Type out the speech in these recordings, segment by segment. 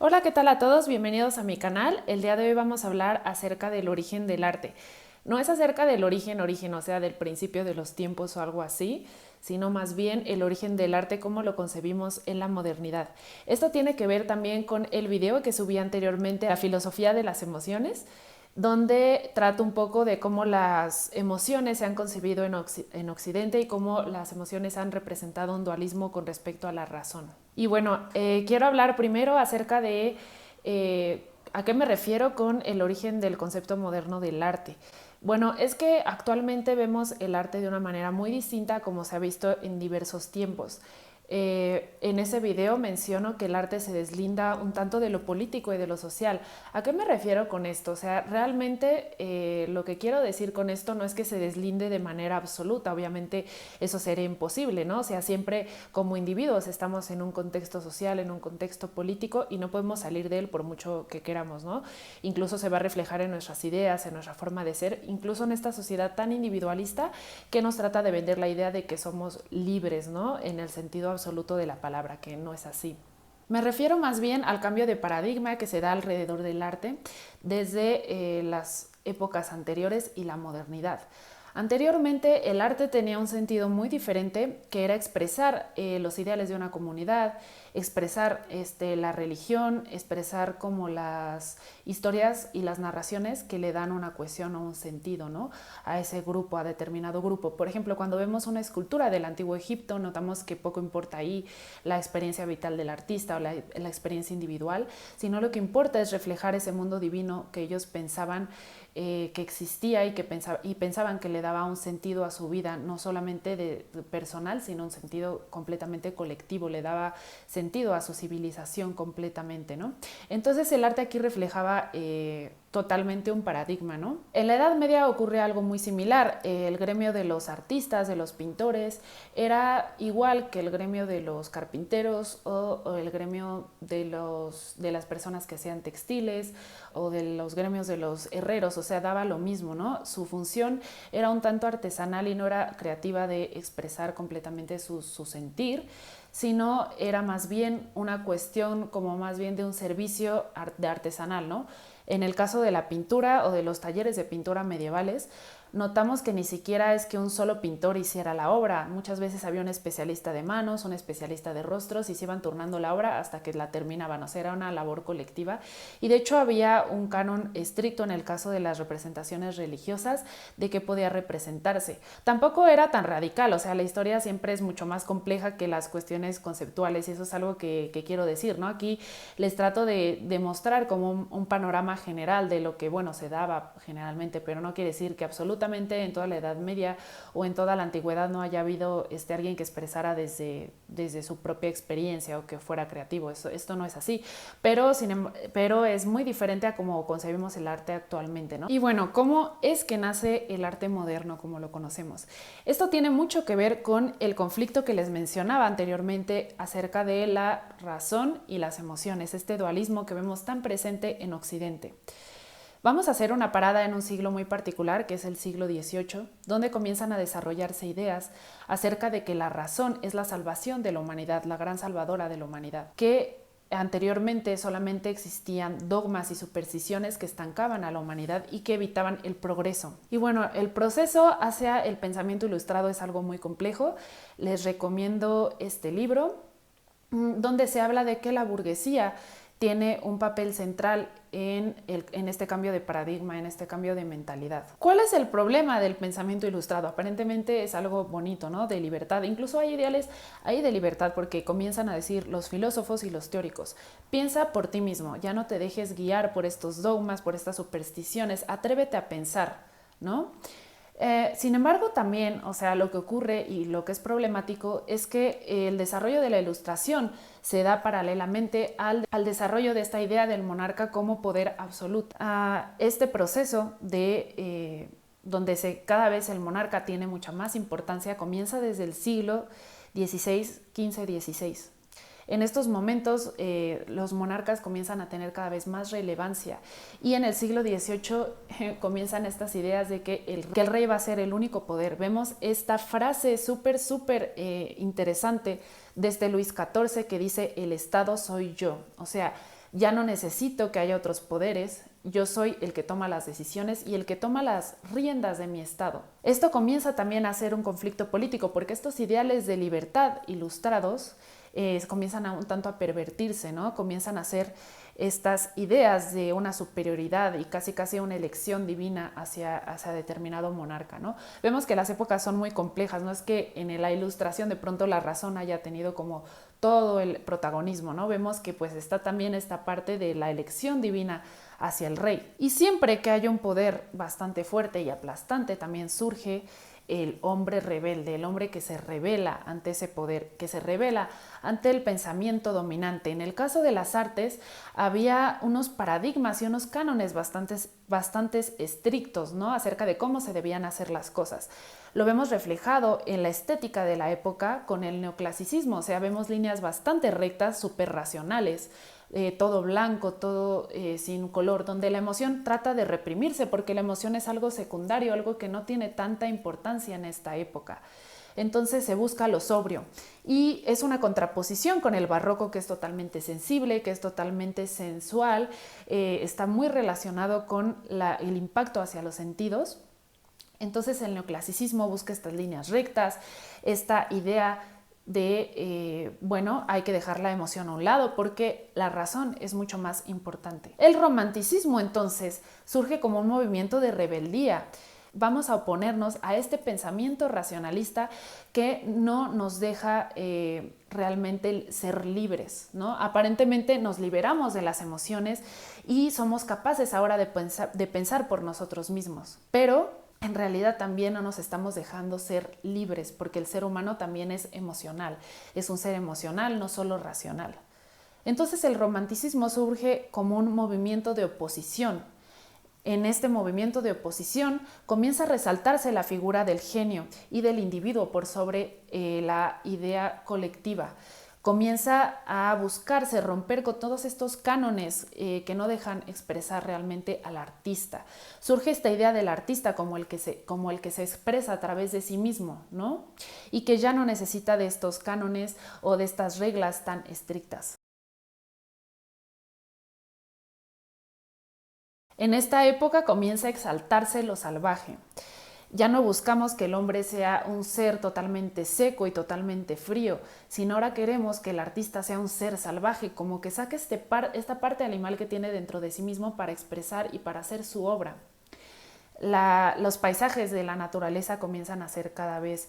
Hola, ¿qué tal a todos? Bienvenidos a mi canal. El día de hoy vamos a hablar acerca del origen del arte. No es acerca del origen, o sea, del principio de los tiempos o algo así, sino más bien el origen del arte, cómo lo concebimos en la modernidad. Esto tiene que ver también con el video que subí anteriormente, La filosofía de las emociones, donde trato un poco de cómo las emociones se han concebido en Occidente y cómo las emociones han representado un dualismo con respecto a la razón. Y bueno, quiero hablar primero acerca de a qué me refiero con el origen del concepto moderno del arte. Bueno, es que actualmente vemos el arte de una manera muy distinta como se ha visto en diversos tiempos. En ese video menciono que el arte se deslinda un tanto de lo político y de lo social. ¿A qué me refiero con esto? O sea, realmente lo que quiero decir con esto no es que se deslinde de manera absoluta, obviamente eso sería imposible, ¿no? O sea, siempre como individuos estamos en un contexto social, en un contexto político y no podemos salir de él por mucho que queramos, ¿no? Incluso se va a reflejar en nuestras ideas, en nuestra forma de ser, incluso en esta sociedad tan individualista que nos trata de vender la idea de que somos libres, ¿no? En el sentido absoluto de la palabra, que no es así. Me refiero más bien al cambio de paradigma que se da alrededor del arte desde las épocas anteriores y la modernidad. Anteriormente el arte tenía un sentido muy diferente, que era expresar los ideales de una comunidad, expresar la religión, expresar como las historias y las narraciones que le dan una cohesión o un sentido, ¿no? A ese grupo, a determinado grupo. Por ejemplo, cuando vemos una escultura del antiguo Egipto, notamos que poco importa ahí la experiencia vital del artista o la experiencia individual, sino lo que importa es reflejar ese mundo divino que ellos pensaban que existía y pensaban que le daba un sentido a su vida, no solamente de personal, sino un sentido completamente colectivo, le daba sentido a su civilización completamente, ¿no? Entonces el arte aquí reflejaba totalmente un paradigma, ¿no? En la Edad Media ocurre algo muy similar. El gremio de los artistas, de los pintores, era igual que el gremio de los carpinteros o el gremio de las personas que hacían textiles o de los gremios de los herreros, o sea, daba lo mismo, ¿no? Su función era un tanto artesanal y no era creativa de expresar completamente su sentir, sino era más bien una cuestión como más bien de un servicio de artesanal, ¿no? En el caso de la pintura o de los talleres de pintura medievales, notamos que ni siquiera es que un solo pintor hiciera la obra. Muchas veces había un especialista de manos, un especialista de rostros y se iban turnando la obra hasta que la terminaban. O sea, era una labor colectiva. Y de hecho había un canon estricto en el caso de las representaciones religiosas de qué podía representarse. Tampoco era tan radical, o sea, la historia siempre es mucho más compleja que las cuestiones conceptuales y eso es algo que quiero decir, ¿no? Aquí les trato de mostrar como un panorama general de lo que, bueno, se daba generalmente, pero no quiere decir que absolutamente en toda la Edad Media o en toda la antigüedad no haya habido alguien que expresara desde su propia experiencia o que fuera creativo. Esto no es así, pero es muy diferente a cómo concebimos el arte actualmente, ¿no? Y bueno, ¿cómo es que nace el arte moderno como lo conocemos? Esto tiene mucho que ver con el conflicto que les mencionaba anteriormente acerca de la razón y las emociones, este dualismo que vemos tan presente en Occidente. Vamos a hacer una parada en un siglo muy particular, que es el siglo XVIII, donde comienzan a desarrollarse ideas acerca de que la razón es la salvación de la humanidad, la gran salvadora de la humanidad, que anteriormente solamente existían dogmas y supersticiones que estancaban a la humanidad y que evitaban el progreso. Y bueno, el proceso hacia el pensamiento ilustrado es algo muy complejo. Les recomiendo este libro, donde se habla de que la burguesía tiene un papel central en este cambio de paradigma, en este cambio de mentalidad. ¿Cuál es el problema del pensamiento ilustrado? Aparentemente es algo bonito, ¿no? De libertad. Incluso hay ideales ahí de libertad porque comienzan a decir los filósofos y los teóricos, piensa por ti mismo, ya no te dejes guiar por estos dogmas, por estas supersticiones, atrévete a pensar, ¿no? Sin embargo, también, o sea, lo que ocurre y lo que es problemático es que el desarrollo de la ilustración se da paralelamente al desarrollo de esta idea del monarca como poder absoluto. Este proceso de donde cada vez el monarca tiene mucha más importancia comienza desde el siglo XVI, XV, XVI. En estos momentos los monarcas comienzan a tener cada vez más relevancia y en el siglo XVIII comienzan estas ideas de que el rey va a ser el único poder. Vemos esta frase súper interesante de Luis XIV que dice el Estado soy yo. O sea, Ya no necesito que haya otros poderes, yo soy el que toma las decisiones y el que toma las riendas de mi estado. Esto comienza también a ser un conflicto político porque estos ideales de libertad ilustrados comienzan a un tanto a pervertirse, ¿no? Comienzan a ser estas ideas de una superioridad y casi una elección divina hacia determinado monarca, ¿no? Vemos que las épocas son muy complejas, no es que en la ilustración de pronto la razón haya tenido como todo el protagonismo, ¿no? Vemos que pues está también esta parte de la elección divina hacia el rey. Y siempre que haya un poder bastante fuerte y aplastante, también surge el hombre rebelde, el hombre que se rebela ante ese poder, que se rebela ante el pensamiento dominante. En el caso de las artes había unos paradigmas y unos cánones bastante estrictos, ¿no? Acerca de cómo se debían hacer las cosas. Lo vemos reflejado en la estética de la época con el neoclasicismo, o sea, vemos líneas bastante rectas, súper racionales, todo blanco, todo sin color, donde la emoción trata de reprimirse porque la emoción es algo secundario, algo que no tiene tanta importancia en esta época. Entonces se busca lo sobrio y es una contraposición con el barroco, que es totalmente sensible, que es totalmente sensual, está muy relacionado con el impacto hacia los sentidos. Entonces el neoclasicismo busca estas líneas rectas, esta idea de, bueno, hay que dejar la emoción a un lado porque la razón es mucho más importante. El romanticismo entonces surge como un movimiento de rebeldía. Vamos a oponernos a este pensamiento racionalista que no nos deja realmente ser libres, ¿no? Aparentemente nos liberamos de las emociones y somos capaces ahora de pensar por nosotros mismos, pero en realidad también no nos estamos dejando ser libres, porque el ser humano también es emocional, es un ser emocional, no solo racional. Entonces el romanticismo surge como un movimiento de oposición. En este movimiento de oposición comienza a resaltarse la figura del genio y del individuo por sobre la idea colectiva. Comienza a buscarse romper con todos estos cánones que no dejan expresar realmente al artista. Surge esta idea del artista como el que se expresa a través de sí mismo, ¿no? Y que ya no necesita de estos cánones o de estas reglas tan estrictas. En esta época comienza a exaltarse lo salvaje. Ya no buscamos que el hombre sea un ser totalmente seco y totalmente frío, sino ahora queremos que el artista sea un ser salvaje, como que saque esta parte animal que tiene dentro de sí mismo para expresar y para hacer su obra. Los paisajes de la naturaleza comienzan a ser cada vez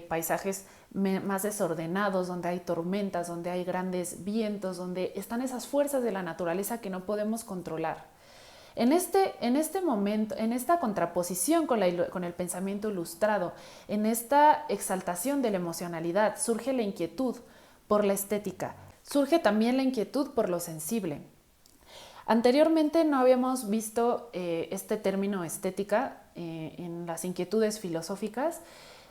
paisajes más desordenados, donde hay tormentas, donde hay grandes vientos, donde están esas fuerzas de la naturaleza que no podemos controlar. En este momento, en esta contraposición con el pensamiento ilustrado, en esta exaltación de la emocionalidad, surge la inquietud por la estética, surge también la inquietud por lo sensible. Anteriormente no habíamos visto este término estética en las inquietudes filosóficas.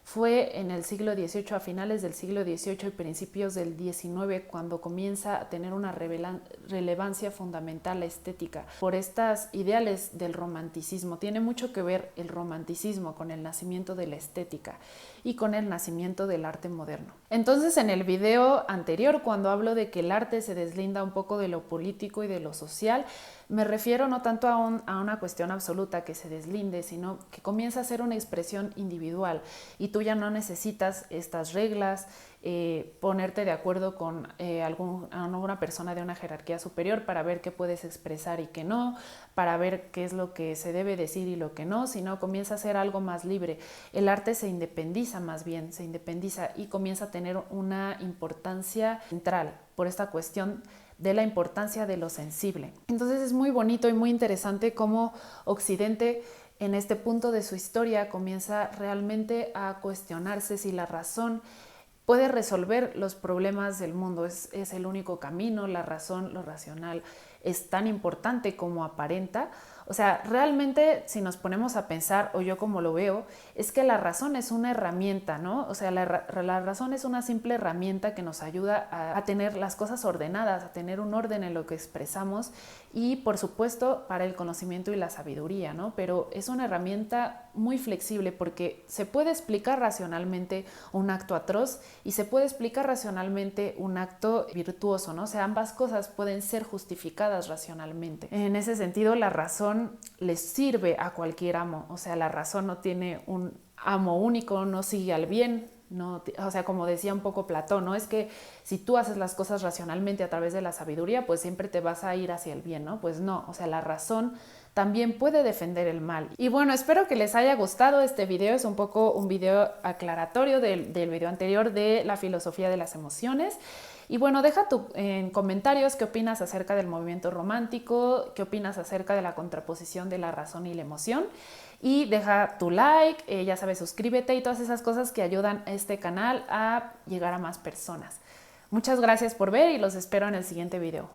Fue en el siglo XVIII, a finales del siglo XVIII y principios del XIX, cuando comienza a tener una relevancia fundamental la estética por estas ideales del romanticismo. Tiene mucho que ver el romanticismo con el nacimiento de la estética y con el nacimiento del arte moderno. Entonces, en el video anterior, cuando hablo de que el arte se deslinda un poco de lo político y de lo social, me refiero no tanto a una cuestión absoluta que se deslinde, sino que comienza a ser una expresión individual y tú ya no necesitas estas reglas, ponerte de acuerdo con alguna persona de una jerarquía superior para ver qué puedes expresar y qué no, para ver qué es lo que se debe decir y lo que no, sino comienza a ser algo más libre. El arte se independiza más bien, se independiza y comienza a tener una importancia central por esta cuestión de la importancia de lo sensible. Entonces es muy bonito y muy interesante cómo Occidente en este punto de su historia comienza realmente a cuestionarse si la razón puede resolver los problemas del mundo. Es el único camino, la razón, lo racional es tan importante como aparenta. O sea, realmente si nos ponemos a pensar, o yo como lo veo, es que la razón es una herramienta, ¿no? O sea, la razón es una simple herramienta que nos ayuda a tener las cosas ordenadas, a tener un orden en lo que expresamos y, por supuesto, para el conocimiento y la sabiduría, ¿no? Pero es una herramienta muy flexible porque se puede explicar racionalmente un acto atroz y se puede explicar racionalmente un acto virtuoso, ¿no? O sea, ambas cosas pueden ser justificadas racionalmente. En ese sentido, la razón les sirve a cualquier amo, o sea, la razón no tiene un amo único, no sigue al bien. No, o sea, como decía un poco Platón, ¿no? Es que si tú haces las cosas racionalmente a través de la sabiduría, pues siempre te vas a ir hacia el bien, ¿no? Pues no, o sea, la razón también puede defender el mal. Y bueno, espero que les haya gustado este video. Es un poco un video aclaratorio del video anterior de la filosofía de las emociones. Y bueno, deja en comentarios qué opinas acerca del movimiento romántico, qué opinas acerca de la contraposición de la razón y la emoción. Y deja tu like, ya sabes, suscríbete y todas esas cosas que ayudan a este canal a llegar a más personas. Muchas gracias por ver y los espero en el siguiente video.